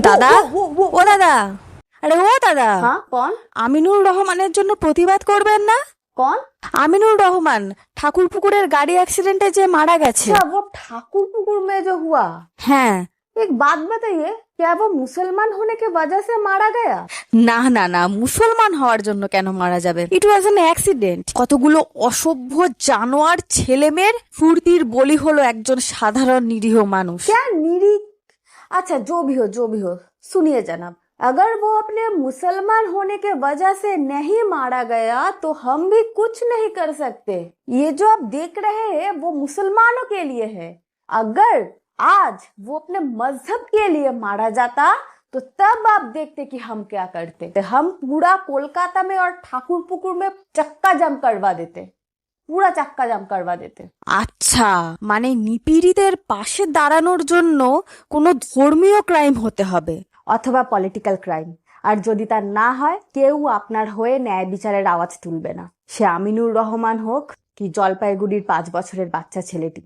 দাদা, ও দাদা, আরে ও দাদা, हाँ कौन আমিনুর রহমানের জন্য প্রতিবাদ করবেন না? कौन? আমিনুর রহমান ঠাকুরপুকুরের গাড়ি অ্যাক্সিডেন্টে যে মারা গেছে। अच्छा वो ठाकुरपुकुर में जो हुआ। হ্যাঁ। एक बात बताइए, क्या वो मुसलमान होने की वजह से मारा गया? না না না, মুসলমান হওয়ার জন্য কেন মারা যাবে? ইট ওয়াজ অ্যান অ্যাক্সিডেন্ট। কতগুলো অসভ্য জানোয়ার ছেলেমেয়ের ফুর্তির বলি হলো একজন সাধারণ নিরীহ মানুষ। क्या निरी। अच्छा जो भी हो सुनिए जनाब, अगर वो अपने मुसलमान होने के वजह से नहीं मारा गया तो हम भी कुछ नहीं कर सकते। ये जो आप देख रहे हैं वो मुसलमानों के लिए है। अगर आज वो अपने मजहब के लिए मारा जाता तो तब आप देखते कि हम क्या करते। हम पूरा कोलकाता में और ठाकुरपुकुर में चक्का जाम करवा देते, पूरा चक्का जाम करवा देते। আচ্ছা, মানে নিপীড়িতের পাশে দাঁড়ানোর জন্য কোনো ধর্মীয় ক্রাইম হতে হবে। অথবা পলিটিক্যাল ক্রাইম। আর যদি তা না হয়, কেউ আপনার হয়ে ন্যায় বিচারের আওয়াজ তুলবে না, সে আমিনুর রহমান হোক কি জলপাইগুড়ির 5 বছরের বাচ্চা ছেলেটি।